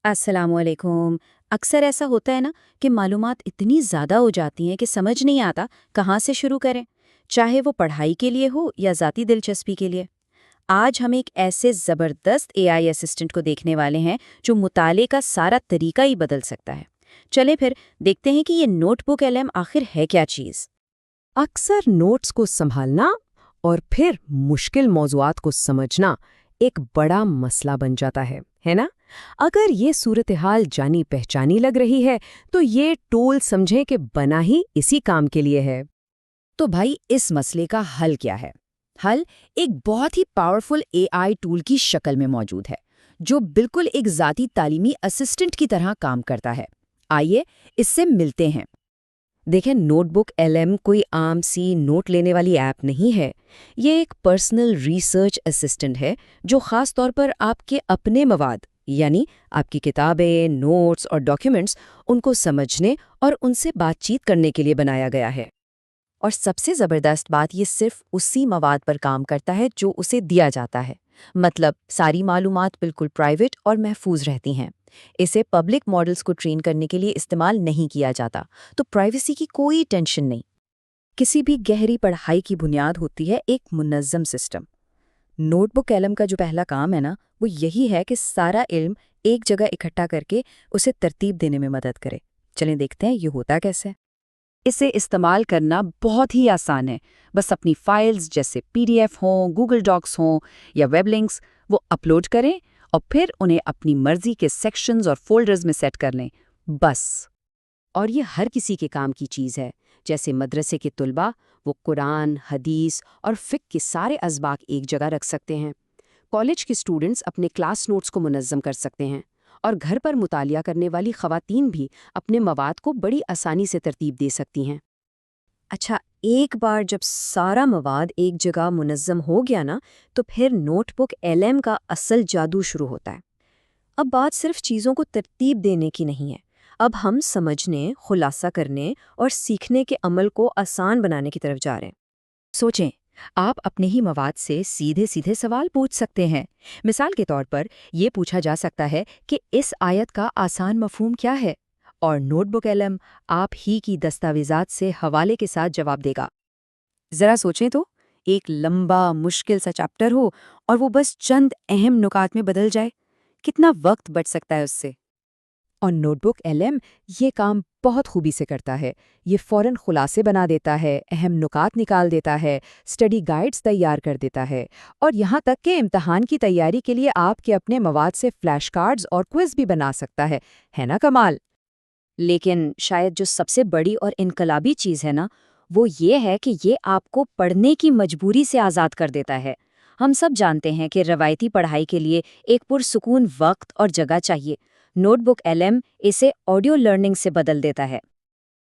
السلام علیکم۔ اکثر ایسا ہوتا ہے نا کہ معلومات اتنی زیادہ ہو جاتی ہیں کہ سمجھ نہیں آتا کہاں سے شروع کریں، چاہے وہ پڑھائی کے لیے ہو یا ذاتی دلچسپی کے لیے۔ آج ہم ایک ایسے زبردست اے آئی اسسٹنٹ کو دیکھنے والے ہیں جو مطالعے کا سارا طریقہ ہی بدل سکتا ہے۔ چلیں پھر دیکھتے ہیں کہ یہ نوٹ بک ایل ایم آخر ہے کیا چیز۔ اکثر نوٹس کو سنبھالنا اور پھر مشکل موضوعات کو سمجھنا ایک بڑا مسئلہ بن جاتا ہے نا؟ اگر یہ صورتحال جانی پہچانی لگ رہی ہے تو یہ ٹول سمجھیں کہ بنا ہی اسی کام کے لیے ہے۔ تو بھائی اس مسئلے کا حل کیا ہے؟ حل ایک بہت ہی پاورفل اے آئی ٹول کی شکل میں موجود ہے جو بالکل ایک ذاتی تعلیمی اسسٹنٹ کی طرح کام کرتا ہے۔ آئیے اس سے ملتے ہیں۔ دیکھیں، نوٹ بک ایل ایم کوئی عام سی نوٹ لینے والی ایپ نہیں ہے۔ یہ ایک پرسنل ریسرچ اسسٹنٹ ہے جو خاص طور پر آپ کے اپنے مواد یعنی آپ کی کتابیں، نوٹس اور ڈاکیومنٹس ان کو سمجھنے اور ان سے بات چیت کرنے کے لیے بنایا گیا ہے۔ اور سب سے زبردست بات، یہ صرف اسی مواد پر کام کرتا ہے جو اسے دیا جاتا ہے۔ مطلب ساری معلومات بالکل پرائیویٹ اور محفوظ رہتی ہیں۔ اسے پبلک ماڈلز کو ٹرین کرنے کے لیے استعمال نہیں کیا جاتا، تو پرائیویسی کی کوئی ٹینشن نہیں۔ کسی بھی گہری پڑھائی کی بنیاد ہوتی ہے ایک منظم system. Note book L M کا جو پہلا کام ہے نا، وہ یہی ہے کہ سارا علم ایک جگہ اکٹھا کر کے اسے ترتیب دینے میں مدد کرے۔ چلیں دیکھتے ہیں یہ ہوتا کیسے۔ اسے استعمال کرنا بہت ہی آسان ہے۔ بس اپنی فائلز جیسے پی ڈی ایف ہوں، گوگل ڈاکس ہوں یا ویب لنکس وہ اپلوڈ کریں اور پھر انہیں اپنی مرضی کے سیکشنز اور فولڈرز میں سیٹ کر لیں، بس۔ اور یہ ہر کسی کے کام کی چیز ہے۔ جیسے مدرسے کے طلباء، وہ قرآن، حدیث اور فقہ کے سارے اسباق ایک جگہ رکھ سکتے ہیں۔ کالج کے اسٹوڈنٹس اپنے کلاس نوٹس کو منظم کر سکتے ہیں، اور گھر پر مطالعہ کرنے والی خواتین بھی اپنے مواد کو بڑی آسانی سے ترتیب دے سکتی ہیں۔ اچھا، ایک بار جب سارا مواد ایک جگہ منظم ہو گیا نا، تو پھر نوٹ بک ایل ایم کا اصل جادو شروع ہوتا ہے۔ اب بات صرف چیزوں کو ترتیب دینے کی نہیں ہے، اب ہم سمجھنے، خلاصہ کرنے اور سیکھنے کے عمل کو آسان بنانے کی طرف جا رہے ہیں۔ سوچیں، آپ اپنے ہی مواد سے سیدھے سیدھے سوال پوچھ سکتے ہیں۔ مثال کے طور پر یہ پوچھا جا سکتا ہے کہ اس آیت کا آسان مفہوم کیا ہے، اور نوٹ بک ایل ایم آپ ہی کی دستاویزات سے حوالے کے ساتھ جواب دے گا۔ ذرا سوچیں تو، ایک لمبا مشکل سا چیپٹر ہو اور وہ بس چند اہم نکات میں بدل جائے، کتنا وقت بچ سکتا ہے اس سے۔ اور نوٹ بک ایل ایم یہ کام بہت خوبی سے کرتا ہے۔ یہ فوراً خلاصے بنا دیتا ہے، اہم نکات نکال دیتا ہے، اسٹڈی گائیڈز تیار کر دیتا ہے، اور یہاں تک کہ امتحان کی تیاری کے لیے آپ کے اپنے مواد سے فلیش کارڈز اور کوئز بھی بنا سکتا ہے نا کمال؟ لیکن شاید جو سب سے بڑی اور انقلابی چیز ہے نا، وہ یہ ہے کہ یہ آپ کو پڑھنے کی مجبوری سے آزاد کر دیتا ہے۔ ہم سب جانتے ہیں کہ روایتی پڑھائی کے لیے ایک پرسکون وقت اور جگہ چاہیے۔ نوٹ بک ایل ایم اسے آڈیو لرننگ سے بدل دیتا ہے۔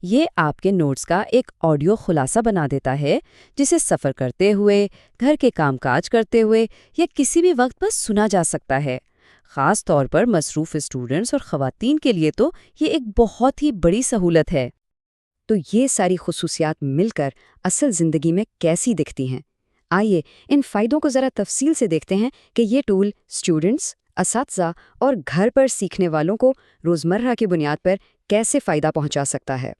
یہ آپ کے نوٹس کا ایک آڈیو خلاصہ بنا دیتا ہے، جسے سفر کرتے ہوئے، گھر کے کام کاج کرتے ہوئے یا کسی بھی وقت پر سنا جا سکتا ہے۔ خاص طور پر مصروف اسٹوڈنٹس اور خواتین کے لیے تو یہ ایک بہت ہی بڑی سہولت ہے۔ تو یہ ساری خصوصیات مل کر اصل زندگی میں کیسی دکھتی ہیں؟ آئیے ان فائدوں کو ذرا تفصیل سے دیکھتے ہیں کہ یہ ٹول اسٹوڈنٹس، اساتذہ اور گھر پر سیکھنے والوں کو روزمرہ کی بنیاد پر کیسے فائدہ پہنچا سکتا ہے۔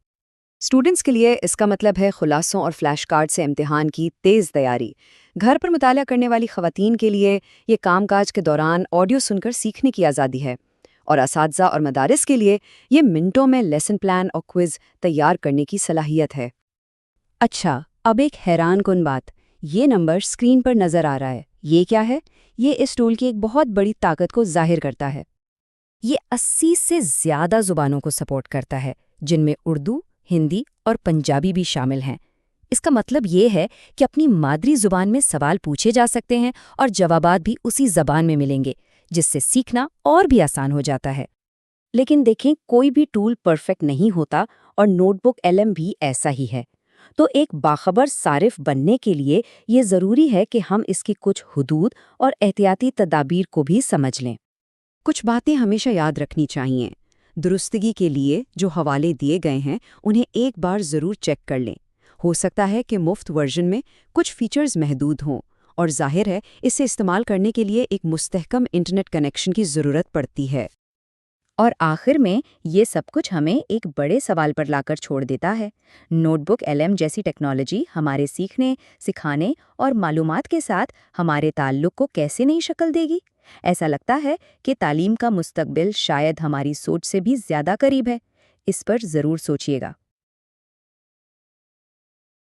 اسٹوڈنٹس کے لیے اس کا مطلب ہے خلاصوں اور فلیش کارڈ سے امتحان کی تیز تیاری۔ گھر پر مطالعہ کرنے والی خواتین کے لیے یہ کام کاج کے دوران آڈیو سن کر سیکھنے کی آزادی ہے، اور اساتذہ اور مدارس کے لیے یہ منٹوں میں لیسن پلان اور کوئز تیار کرنے کی صلاحیت ہے۔ اچھا، اب ایک حیران کن بات، یہ نمبر اسکرین پر نظر آ رہا ہے، یہ کیا ہے؟ یہ اس ٹول کی ایک بہت بڑی طاقت کو ظاہر کرتا ہے۔ یہ 80 سے زیادہ زبانوں کو سپورٹ کرتا ہے، جن میں اردو، ہندی اور پنجابی بھی شامل ہیں۔ اس کا مطلب یہ ہے کہ اپنی مادری زبان میں سوال پوچھے جا سکتے ہیں اور جوابات بھی اسی زبان میں ملیں گے، جس سے سیکھنا اور بھی آسان ہو جاتا ہے۔ لیکن دیکھیں، کوئی بھی ٹول پرفیکٹ نہیں ہوتا، اور نوٹ بک ایل ایم بھی ایسا ہی ہے۔ تو ایک باخبر صارف بننے کے لیے یہ ضروری ہے کہ ہم اس کی کچھ حدود اور احتیاطی تدابیر کو بھی سمجھ لیں۔ کچھ باتیں ہمیشہ یاد رکھنی چاہیے۔ درستگی کے لیے جو حوالے دیے گئے ہیں انہیں ایک بار ضرور چیک کر لیں۔ ہو سکتا ہے کہ مفت ورژن میں کچھ فیچرز محدود ہوں، اور ظاہر ہے اسے استعمال کرنے کے لیے ایک مستحکم انٹرنیٹ کنیکشن کی ضرورت پڑتی ہے۔ اور آخر میں یہ سب کچھ ہمیں ایک بڑے سوال پر لا کر چھوڑ دیتا ہے، نوٹ بک LM جیسی ٹیکنالوجی ہمارے سیکھنے، سکھانے اور معلومات کے ساتھ ہمارے تعلق کو کیسے نئی شکل دے گی؟ ایسا لگتا ہے کہ تعلیم کا مستقبل شاید ہماری سوچ سے بھی زیادہ قریب ہے۔ اس پر ضرور سوچیے گا۔